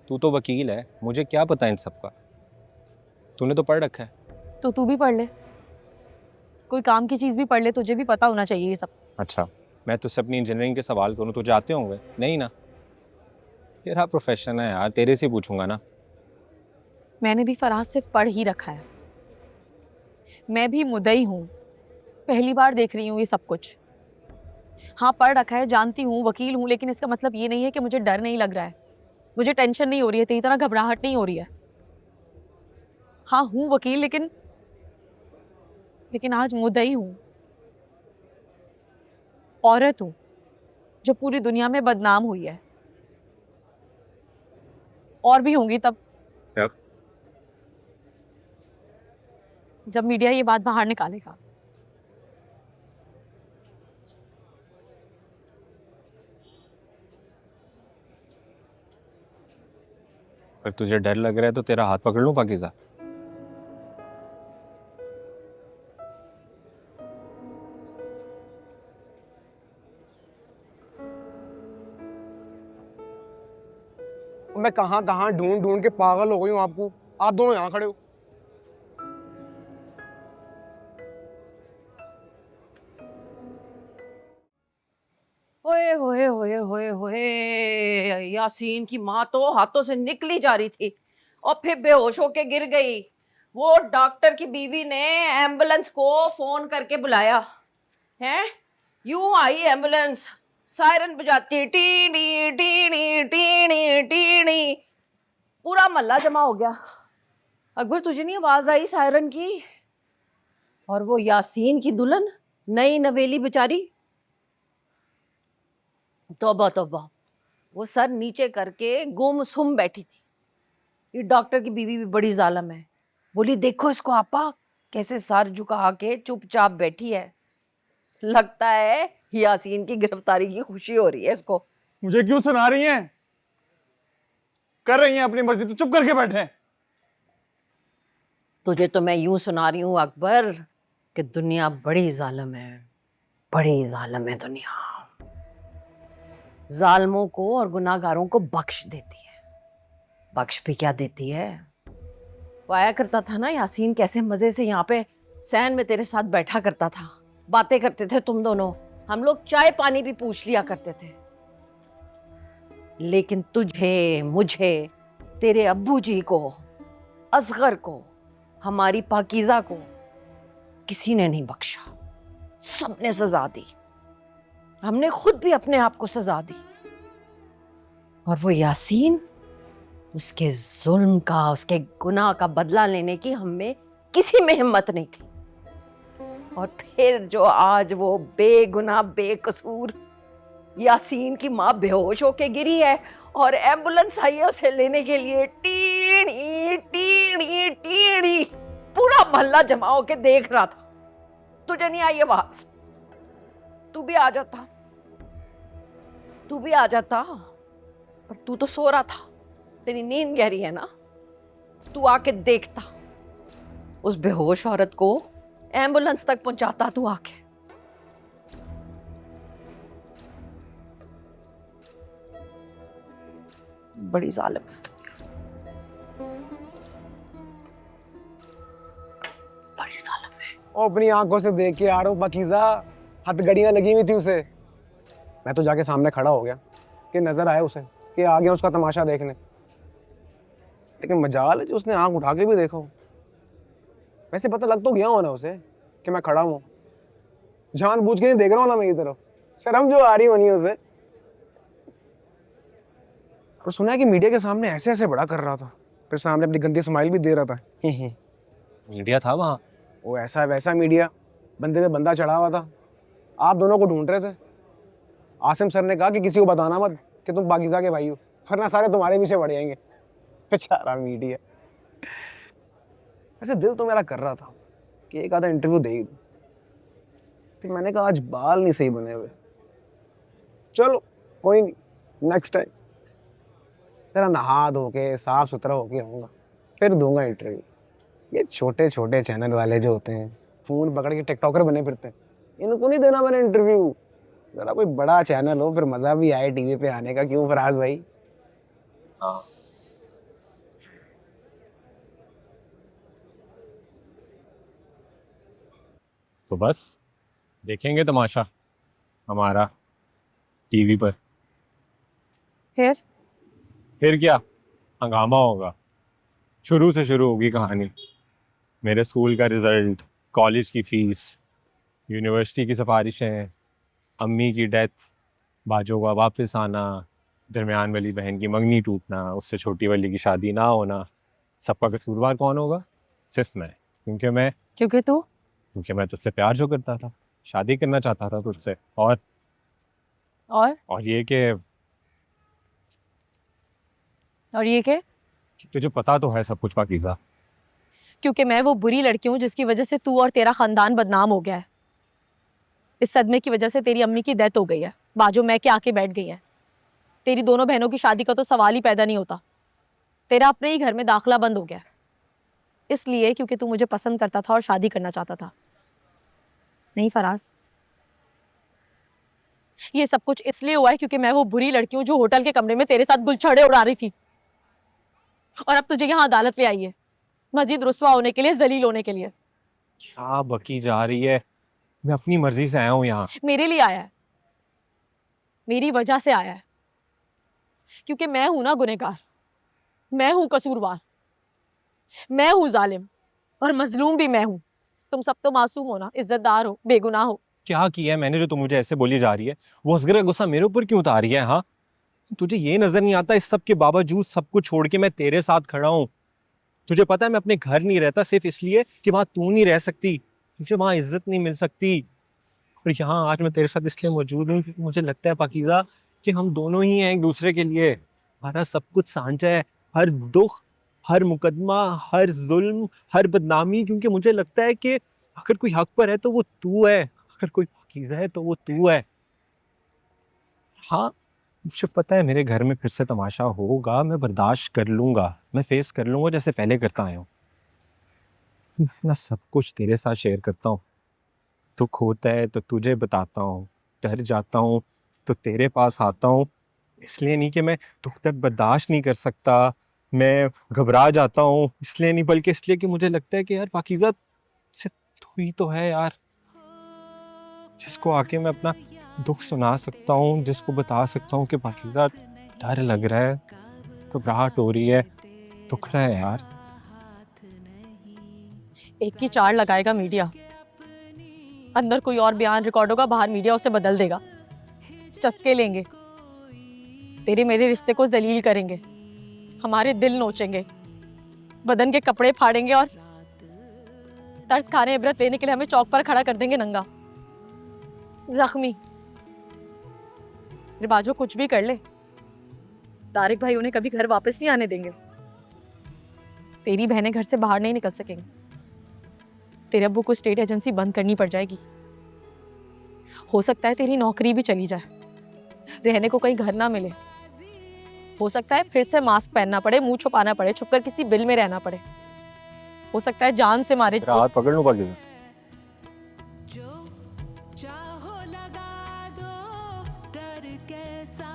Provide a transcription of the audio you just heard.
तू तो वकील है, मुझे क्या पता इन सब का। तूने तो पढ़ रखा है। तो तू भी पढ़ ले, कोई काम की चीज़ भी पढ़ ले, तुझे भी पता होना चाहिए ये सब। अच्छा, मैं तुझसे अपनी इंजीनियरिंग के सवाल करूँ, तुझे आते होंगे? नहीं ना। तेरा प्रोफेशन है यार, तेरे से पूछूंगा ना। मैंने भी फराज सिर्फ पढ़ ही रखा है, मैं भी मुद्दई हूँ, पहली बार देख रही हूँ ये सब कुछ। हाँ पढ़ रखा है, जानती हूँ, वकील हूँ, लेकिन इसका मतलब ये नहीं है कि मुझे डर नहीं लग रहा है, मुझे टेंशन नहीं हो रही है, तेरी तरह घबराहट नहीं हो रही है। हाँ हूँ वकील, लेकिन आज मुद्दई हूँ, औरत हूँ जो पूरी दुनिया में बदनाम हुई है, और भी होंगी तब, कब? जब मीडिया ये बात बाहर निकालेगा। अगर तुझे डर लग रहा है तो तेरा हाथ पकड़ लूं पाकिज़ा? मैं कहाँ कहाँ ढूंढ ढूंढ के पागल हो गई हूँ आपको। आप दोनों यहाँ खड़े हो। ओए होए होए होए होए, यासीन की माँ तो हाथों से निकली जा रही थी और फिर बेहोश होके गिर गई। वो डॉक्टर की बीवी ने एम्बुलेंस को फोन करके बुलाया है। यूं आई एम्बुलेंस, सायरन बजाती, टीनी टीनी टीनी टीनी, पूरा मोहल्ला जमा हो गया। अकबर तुझे नहीं आवाज आई सायरन की? और वो यासीन की दुल्हन, नई नवेली बेचारी, तौबा तौबा, वो सर नीचे करके गुमसुम बैठी थी। ये डॉक्टर की बीवी भी बड़ी जालिम है, बोली देखो इसको आपा कैसे सर झुका के चुपचाप बैठी है। लगता है यासीन की गिरफ्तारी की खुशी हो रही है इसको। मुझे क्यों सुना रही हैं? कर रही हैं अपनी मर्जी तो चुप करके बैठे। तुझे तो मैं यूं सुना रही हूं अकबर कि दुनिया बड़ी जालिम है, बड़ी जालिम है दुनिया। जालिमों को और गुनाहगारों को बख्श देती है। बख्श भी क्या देती है? वो आया करता था ना यासीन, कैसे मजे से यहाँ पे सैन में तेरे साथ बैठा करता था, बातें करते थे तुम दोनों, हम लोग चाय पानी भी पूछ लिया करते थे। लेकिन तुझे, मुझे, तेरे अब्बू जी को, असगर को, हमारी पाकीज़ा को किसी ने नहीं बख्शा। सबने सजा दी, हमने खुद भी अपने आप को सजा दी। और वो यासीन, उसके जुल्म का, उसके गुनाह का बदला लेने की हमें किसी में हिम्मत नहीं थी। और फिर जो आज वो बेगुनाह बेकसूर यासीन की माँ बेहोश होके गिरी है और एम्बुलेंस आई है उसे लेने के लिए, टीणी टीणी टीणी, पूरा मोहल्ला जमा होके देख रहा था। तुझे नहीं आई आवाज? तू भी आ जाता, तू भी आ जाता, पर तू तो सो रहा था, तेरी नींद गहरी है ना। तू आके देखता, उस बेहोश औरत को एम्बुलेंस तक पहुंचाता तू आके। बड़ी जालिम है, बड़ी जालिम है। और अपनी आंखों से देख के आ रहा हूँ पाकीज़ा, हथगड़ियाँ लगी हुई थी उसे। मैं तो जाके सामने खड़ा हो गया कि नजर आया उसे, कि आ गया उसका तमाशा देखने। लेकिन मजाल है जो उसने आंख उठा के भी देखा हो। वैसे पता लग तो गया होना उसे कि मैं खड़ा हूँ, जानबूझ के नहीं देख रहा हूँ ना मेरी तरफ। शर्म जो आ रही होनी है उसे। और सुना है कि मीडिया के सामने ऐसे ऐसे बड़ा कर रहा था, फिर सामने अपनी गंदी स्माइल भी दे रहा था। मीडिया था वहाँ? वो ऐसा वैसा मीडिया, बंदे पे बंदा चढ़ा हुआ था। आप दोनों को ढूंढ रहे थे। आसिम सर ने कहा कि किसी को बताना मत कि तुम पाकीज़ा के भाई हो, वरना सारे तुम्हारे पीछे पड़ जाएंगे। बेचारा मीडिया। वैसे दिल तो मेरा कर रहा था कि एक आधा इंटरव्यू दे ही दूं, फिर मैंने कहा आज बाल नहीं सही बने हुए। चलो कोई नहीं, नेक्स्ट टाइम जरा नहा धो के साफ सुथरा होके आऊँगा, फिर दूंगा इंटरव्यू। ये छोटे छोटे चैनल वाले जो होते हैं, फोन पकड़ के टिकटॉकर बने फिरते हैं, इनको नहीं देना मैंने इंटरव्यू। जरा कोई बड़ा चैनल हो, फिर मजा भी आए टीवी पे आने का। क्यों फराज भाई? हाँ, तो बस देखेंगे तमाशा हमारा टीवी पर। फिर क्या, हंगामा होगा, शुरू से शुरू होगी कहानी। मेरे स्कूल का रिजल्ट, कॉलेज की फीस, यूनिवर्सिटी की सिफारिशें, अम्मी की डेथ, बाजों का वापस आना, दरमियान वाली बहन की मंगनी टूटना, उससे छोटी वाली की शादी ना होना। सबका कसूरवार कौन होगा? सिर्फ मैं, क्योंकि मैं तुझसे प्यार जो करता था, शादी करना चाहता था तुझसे। और ये कि तुझे पता तो है सब कुछ पाकीज़ा। क्योंकि मैं वो बुरी लड़की हूँ जिसकी वजह से तू और तेरा खानदान बदनाम हो गया है। इस सदमे की वजह से तेरी अम्मी की डेथ हो गई है, बाजू मैं के आके बैठ गई है। तेरी दोनों बहनों की शादी का तो सवाल ही पैदा नहीं होता। तेरा अपने ही घर में दाखला बंद हो गया, इसलिए क्योंकि तू मुझे पसंद करता था और शादी करना चाहता था। नहीं फराज, ये सब कुछ इसलिए हुआ है क्योंकि मैं वो बुरी लड़की हूँ जो होटल के कमरे में तेरे साथ गुलछड़े उड़ा रही थी, और अब तुझे यहाँ अदालत ले आई है मजीद रुस्वा होने के लिए, जलील होने के लिए। क्या बकी जा रही है? मैं अपनी मर्जी से आया हूँ यहाँ। मेरे लिए आया है, मेरी वजह से आया है, क्योंकि मैं हूं ना गुनहगार, मैं हूं कसूरवार, मैं हूं जालिम, और मजलूम भी मैं हूं। तुम सब तो मासूम हो ना, इज्जतदार हो, बेगुनाह हो। क्या किया है मैंने जो तुम मुझे ऐसे बोली जा रही है? वो असगर का गुस्सा मेरे ऊपर क्यों उतार रही है? हाँ, तुझे ये नजर नहीं आता इस सब के बावजूद सब कुछ छोड़ के मैं तेरे साथ खड़ा हूँ? तुझे पता है मैं अपने घर नहीं रहता सिर्फ इसलिए कि वहां तू नहीं रह सकती, तुझे वहां इज्जत नहीं मिल सकती। और यहाँ आज मैं तेरे साथ इसलिए मौजूद हूँ क्योंकि मुझे लगता है पाकीज़ा कि हम दोनों ही हैं एक दूसरे के लिए। हमारा सब कुछ साझा है, हर दुख, हर मुकदमा, हर जुल्म, हर बदनामी, क्योंकि मुझे लगता है कि अगर कोई हक पर है तो वो तू है, अगर कोई पाकीज़ा है तो वो तू है। हाँ, मुझे पता है मेरे घर में फिर से तमाशा होगा, मैं बर्दाश्त कर लूंगा, मैं फेस कर लूंगा जैसे पहले करता आया हूँ। मैं अपना सब कुछ तेरे साथ शेयर करता हूँ। दुख होता है तो तुझे बताता हूँ, डर जाता हूँ तो तेरे पास आता हूँ। इसलिए नहीं कि मैं दुख दर्द बर्दाश्त नहीं कर सकता, मैं घबरा जाता हूँ, इसलिए नहीं, बल्कि इसलिए कि मुझे लगता है कि यार पाकीज़ा सिर्फ तू ही तो है यार, जिसको आके मैं अपना दुख सुना सकता हूँ, जिसको बता सकता हूँ कि पाकीज़ा डर लग रहा है, घबराहट हो रही है, दुख रहा है यार। एक की चार लगाएगा मीडिया, अंदर कोई और बयान रिकॉर्ड होगा, बाहर मीडिया उसे बदल देगा। चस्के लेंगे, तेरे मेरे रिश्ते को जलील करेंगे, हमारे दिल नोचेंगे, बदन के कपड़े फाड़ेंगे, और तर्स खाने इबरत लेने के लिए हमें चौक पर खड़ा कर देंगे नंगा, जख्मी। रिबाजो कुछ भी कर ले, तारिक भाई उन्हें कभी घर वापस नहीं आने देंगे। तेरी बहनें घर से बाहर नहीं निकल सकेंगी, तेरे अब्बू को स्टेट एजेंसी बंद करनी पड़ जाएगी। हो सकता है तेरी नौकरी भी चली जाए, रहने को कहीं घर ना मिले, हो सकता है फिर से मास्क पहनना पड़े, मुंह छुपाना पड़े, छुपकर किसी बिल में रहना पड़े, हो सकता है जान से मारे। हाथ पकड़ लूं पाकीज़ा? चाहो लगा दो डर कैसा